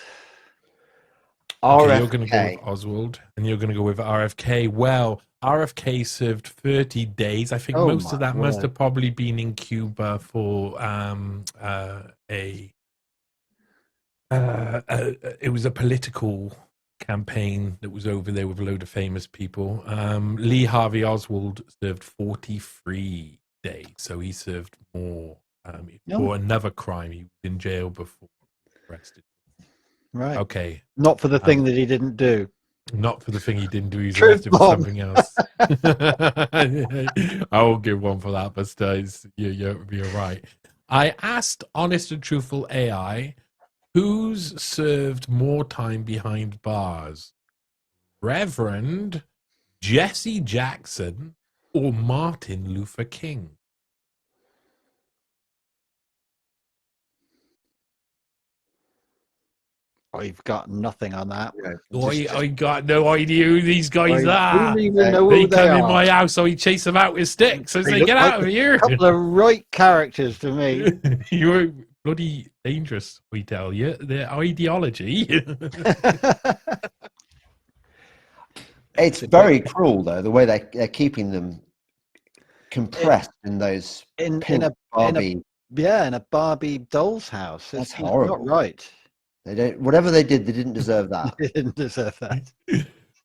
Okay, you're going to go with RFK. Oswald, and you're going to go with RFK. Well, RFK served 30 days. I think Oh most of my that must word. have probably been in Cuba for it was a political campaign that was over there with a load of famous people. Lee Harvey Oswald served 43 days, so he served more for another crime. He was in jail before arrested. Right. Okay. Not for the thing that he didn't do. Not for the thing he didn't do. He's Truth arrested for bomb. something else. I will give one for that, but you're right. I asked honest and truthful AI, who's served more time behind bars? Reverend Jesse Jackson or Martin Luther King? I've got nothing on that. I got no idea who these guys I are. don't even know They who they come in are. my house, so we chase them out with sticks. I They say, look get like out of a here. couple of right characters to me. You're bloody dangerous, we tell you. Their ideology. It's very cruel, though, the way they're keeping them compressed in those in pink a Barbie. in a Barbie doll's house. That's It's horrible. not right. They don't. Whatever they did, they didn't deserve that. They didn't deserve that.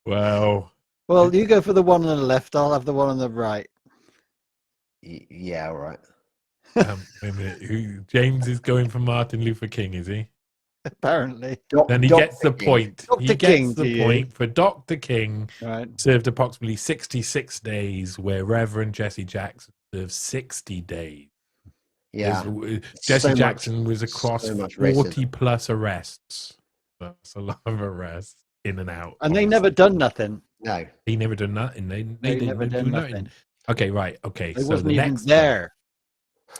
Wow. Well, you go for the one on the left. I'll have the one on the right. Yeah, all right. Wait a minute. James is going for Martin Luther King, is he? Apparently. Then he gets the point. Dr. He King gets the to you. point for Dr. King. Right. Served approximately 66 days, where Reverend Jesse Jackson served 60 days. Yeah. Jesse Jackson was across so much 40 racism. plus arrests. That's a lot of arrests in and out. And they never done nothing. No. He never done nothing. They They didn't never do done nothing. nothing. Okay, right. Okay. They So wasn't the even next there.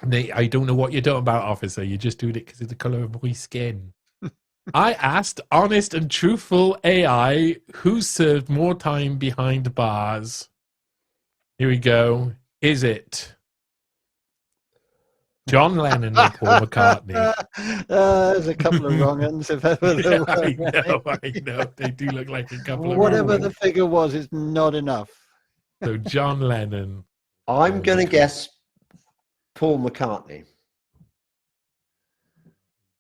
I don't know what you're talking about, officer. You're just doing it because of the color of my skin. I asked honest and truthful AI who served more time behind bars. Here we go. Is it John Lennon or Paul McCartney? There's a couple of wrong ones, if ever there were. I know. They do look like a couple of Whatever wrong the ones. figure was, it's not enough. So John Lennon. I'm going to guess Paul McCartney.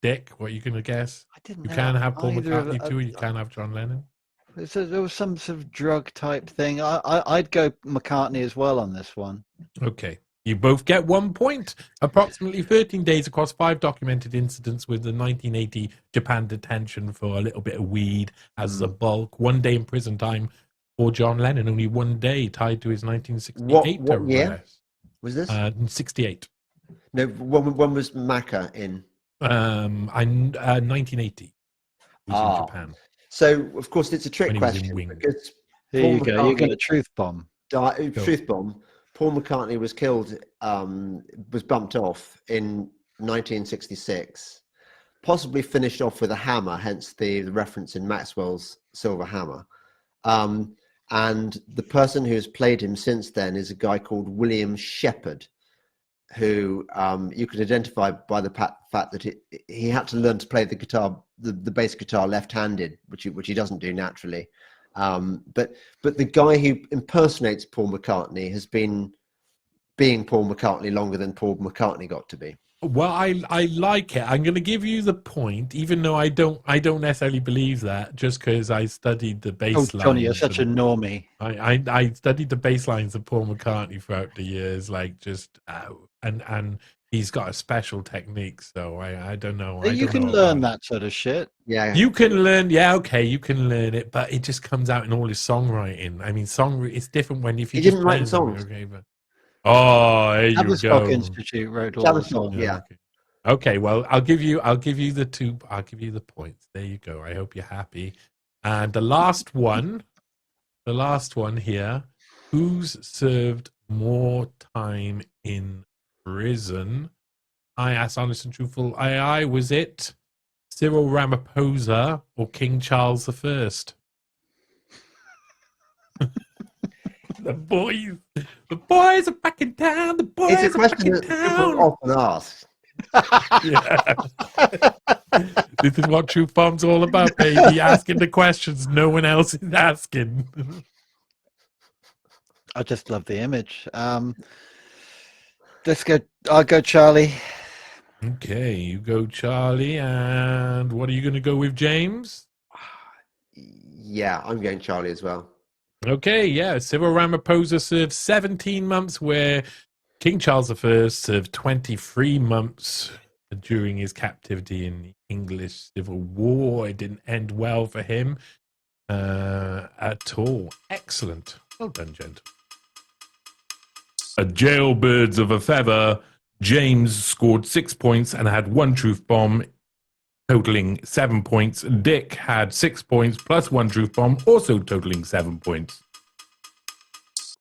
Dick, what are you going to guess? I didn't You know can have Paul either of McCartney them. too, you can have John Lennon. So there was some sort of drug type thing. I'd go McCartney as well on this one. Okay. You both get 1 point. Approximately 13 days across 5 documented incidents with the 1980 Japan detention for a little bit of weed as a bulk. 1 day in prison time for John Lennon. Only 1 day tied to his 1968 What arrest. year was this? 68. No, when was Macca in? 1980. He was in Japan. So, of course, it's a trick When he was in question Wing. because Here Paul you go. You get McCartney a truth bomb. Truth bomb. Paul McCartney was killed, was bumped off in 1966, possibly finished off with a hammer, hence the reference in Maxwell's Silver Hammer. And the person who's played him since then is a guy called William Shepherd, who you could identify by the fact that he had to learn to play the guitar, the bass guitar left-handed, which he doesn't do naturally. But the guy who impersonates Paul McCartney has been being Paul McCartney longer than Paul McCartney got to be. Well, I like it. I'm going to give you the point, even though I don't necessarily believe that, just because I studied the bass lines. Oh, Johnny, you're such a normie. I studied the bass lines of Paul McCartney throughout the years, like just and he's got a special technique. So I don't know. You can learn that sort of shit. Yeah, you can learn. Yeah, okay, you can learn it, but it just comes out in all his songwriting. I mean, it's different when if you he just didn't write the play them, songs. okay, but there you go. Tavistock Institute wrote all the songs. Yeah. Okay. Okay, well, I'll give you the points. There you go. I hope you're happy. And the last one here, who's served more time in prison? I asked honest and truthful. Was it Cyril Ramaphosa or King Charles the First? The boys are back in town. The boys It's a are back question in that people town. often ask. Yeah. This is what Truth Bomb's all about, baby. Asking the questions no one else is asking. I just love the image. Let's go. I'll go Charlie. Okay, you go, Charlie. And what are you going to go with, James? Yeah, I'm going Charlie as well. Okay, yeah. Cyril Ramaphosa served 17 months, where King Charles I served 23 months during his captivity in the English Civil War. It didn't end well for him at all. Excellent. Well done, gent. A jailbirds of a feather, James scored 6 points and had one truth bomb, totaling 7 points. Dick had 6 points plus one truth bomb, also totaling 7 points.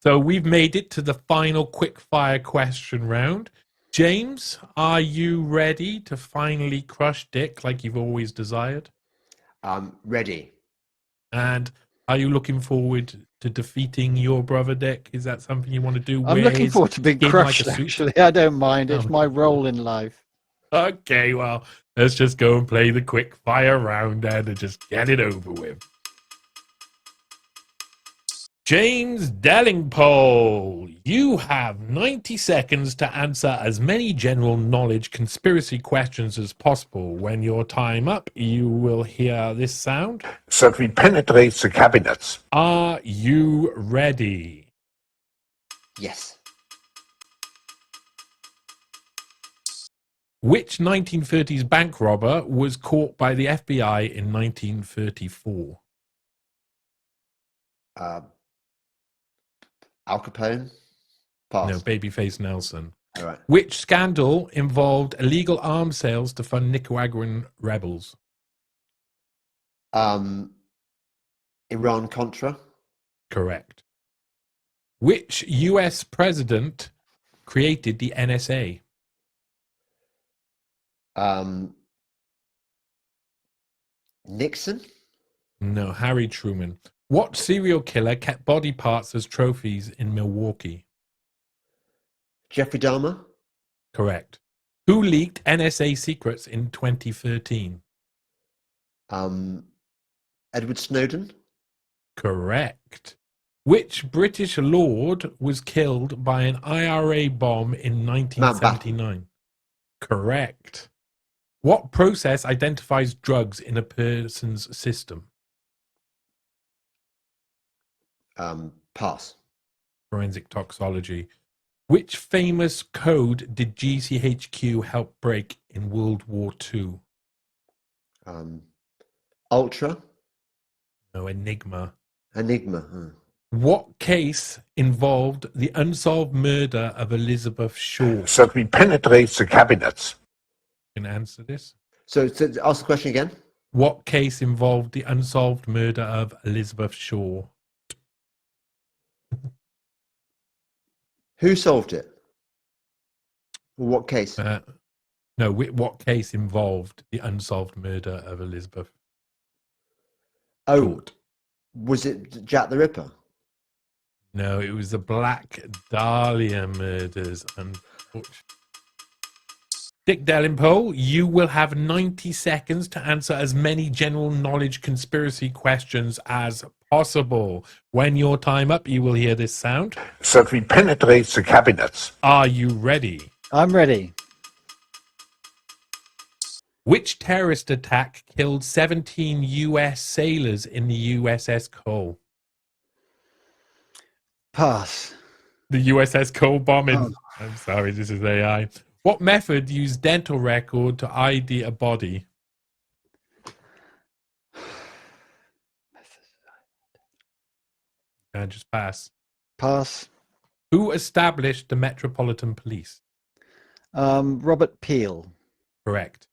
So we've made it to the final quick fire question round. James, are you ready to finally crush Dick like you've always desired? Ready. And are you looking forward to defeating your brother Dick? Is that something you want to do? I'm looking forward to being crushed, actually. I don't mind. It's my role in life. Okay, well, let's just go and play the quick fire round then and just get it over with. James Delingpole, you have 90 seconds to answer as many general knowledge conspiracy questions as possible. When your time up, you will hear this sound. That we penetrate the cabinets. Are you ready? Yes. Which 1930s bank robber was caught by the FBI in 1934? Al Capone? Pass. No, Babyface Nelson. All right. Which scandal involved illegal arms sales to fund Nicaraguan rebels? Iran-Contra? Correct. Which US president created the NSA? Nixon? No, Harry Truman. What serial killer kept body parts as trophies in Milwaukee? Jeffrey Dahmer? Correct. Who leaked NSA secrets in 2013? Edward Snowden? Correct. Which British lord was killed by an IRA bomb in 1979? Correct. What process identifies drugs in a person's system? Pass. Forensic toxicology. Which famous code did GCHQ help break in World War II? Ultra? No, Enigma. Enigma. What case involved the unsolved murder of Elizabeth Shaw? That we penetrate the cabinets. Can I answer this? So ask the question again. What case involved the unsolved murder of Elizabeth Shaw? Who solved it? What case? No, what case involved the unsolved murder of Elizabeth? Oh, was it Jack the Ripper? No, it was the Black Dahlia murders, unfortunately. Dick Delingpole, you will have 90 seconds to answer as many general knowledge conspiracy questions as possible. When your time up, you will hear this sound. That we penetrate the cabinets. Are you ready? I'm ready. Which terrorist attack killed 17 US sailors in the USS Cole? Pass. The USS Cole bombing. Oh. I'm sorry, this is AI. What method used dental record to ID a body? Just pass. Pass. Who established the Metropolitan Police? Robert Peel. Correct.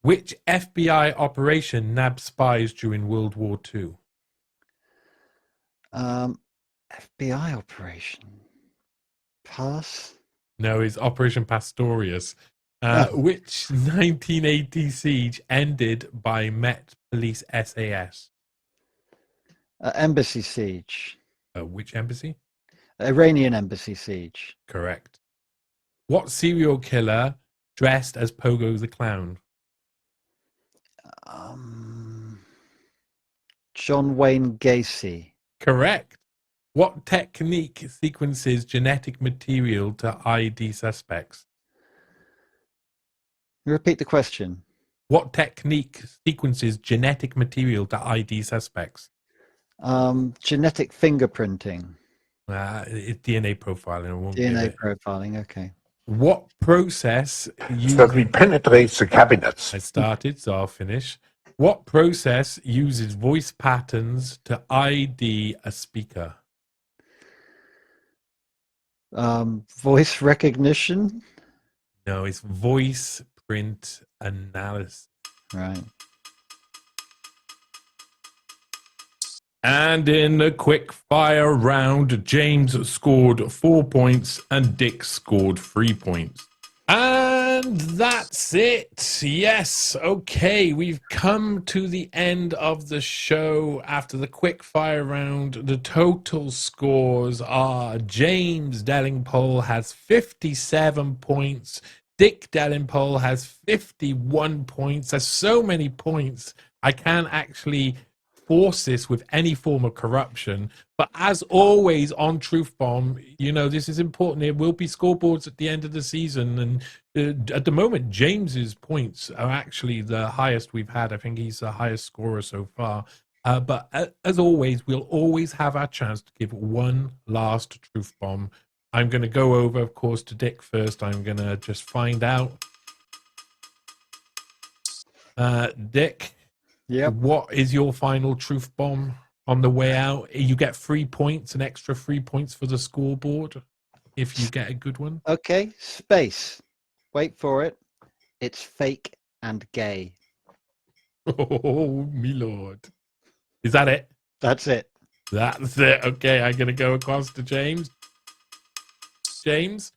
Which FBI operation nabbed spies during World War II? FBI operation. Pass. No, it's Operation Pastorius. No. Which 1980 siege ended by Met Police SAS? Embassy siege. Which embassy? Iranian embassy siege. Correct. What serial killer dressed as Pogo the Clown? John Wayne Gacy. Correct. What technique sequences genetic material to ID suspects? Repeat the question. What technique sequences genetic material to ID suspects? Genetic fingerprinting. It's DNA profiling. I won't DNA give it. profiling, okay. What process That we penetrate the cabinets. I started, so I'll finish. What process uses voice patterns to ID a speaker? Voice recognition? No, it's voice print analysis. Right. And in the quick fire round, James scored 4 points and Dick scored 3 points. And that's it. Yes. Okay. We've come to the end of the show after the quick fire round. The total scores are James Delingpole has 57 points. Dick Delingpole has 51 points. There's so many points. I can't actually force this with any form of corruption. But as always on TruthBomb, you know, this is important. There will be scoreboards at the end of the season. And at the moment, James's points are actually the highest we've had. I think he's the highest scorer so far. But as always, we'll always have our chance to give one last TruthBomb. I'm going to go over, of course, to Dick first. I'm going to just find out. Dick. Yeah. What is your final truth bomb on the way out? You get 3 points, an extra 3 points for the scoreboard if you get a good one. Okay, space. Wait for it. It's fake and gay. Oh, me lord. Is that it? That's it. That's it. Okay, I'm going to go across to James. James,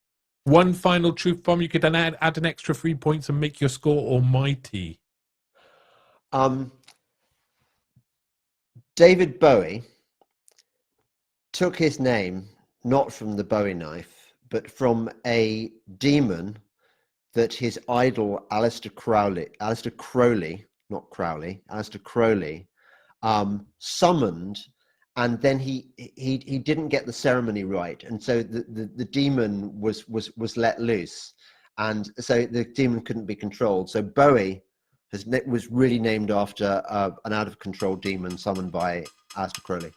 one final truth bomb. You could then add an extra 3 points and make your score almighty. David Bowie took his name not from the Bowie knife, but from a demon that his idol Aleister Crowley, summoned, and then he didn't get the ceremony right, and so the demon was let loose, and so the demon couldn't be controlled. So Bowie was really named after an out-of-control demon summoned by Aleister Crowley.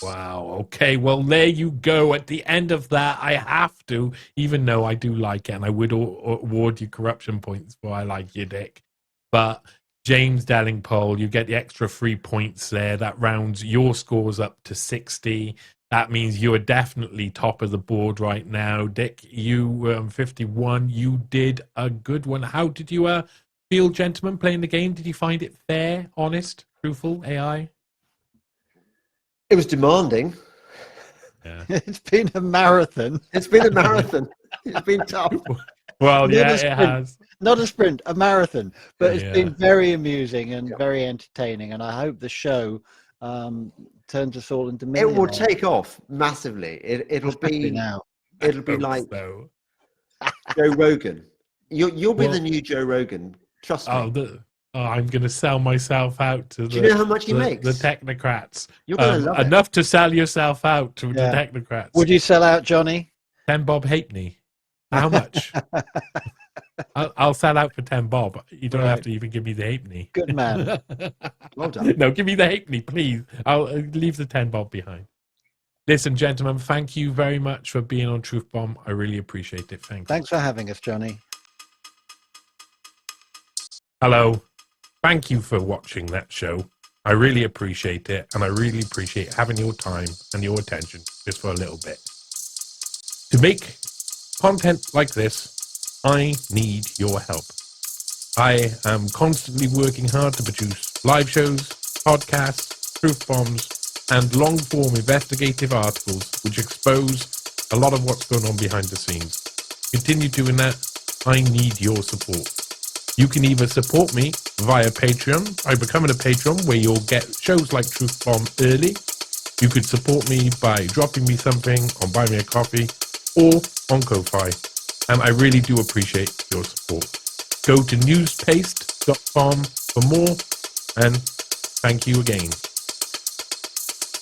Wow. Okay. Well, there you go. At the end of that, I have to, even though I do like it, and I would award you corruption points for I like you, Dick. But James Delingpole, you get the extra 3 points there. That rounds your scores up to 60. That means you are definitely top of the board right now. Dick, you were 51. You did a good one. How did you feel, gentlemen, playing the game? Did you find it fair, honest, truthful, AI? It was demanding. Yeah. It's been a marathon. It's been a marathon. It's been tough. Well, yeah, it has. Not a sprint, a marathon. But it's Yeah. been very amusing and very entertaining. And I hope the show turns us all into It millionaires. will take off massively. It'll be now. It'll be Hope like so. Joe Rogan. You'll be Well- the new Joe Rogan. Trust me. I'm going to sell myself out to Do you know how much he makes? the technocrats. You're going to love it. Enough to sell yourself out to the Yeah. technocrats. Would you sell out, Johnny? 10 Bob Halfpenny. How much? I'll sell out for 10 Bob. You don't have to even give me the halfpenny. Good man. Well done. No, give me the halfpenny, please. I'll leave the 10 Bob behind. Listen, gentlemen, thank you very much for being on TruthBomb. I really appreciate it. Thank you. Thanks for having us, Johnny. Hello. Thank you for watching that show. I really appreciate it, and I really appreciate having your time and your attention just for a little bit. To make content like this, I need your help. I am constantly working hard to produce live shows, podcasts, truth bombs, and long-form investigative articles which expose a lot of what's going on behind the scenes. Continue doing that. I need your support. You can either support me via Patreon by becoming a patron, where you'll get shows like Truth Bomb early. You could support me by dropping me something on Buy Me a Coffee or on Ko-Fi, and I really do appreciate your support. Go to newspaste.com for more, and thank you again.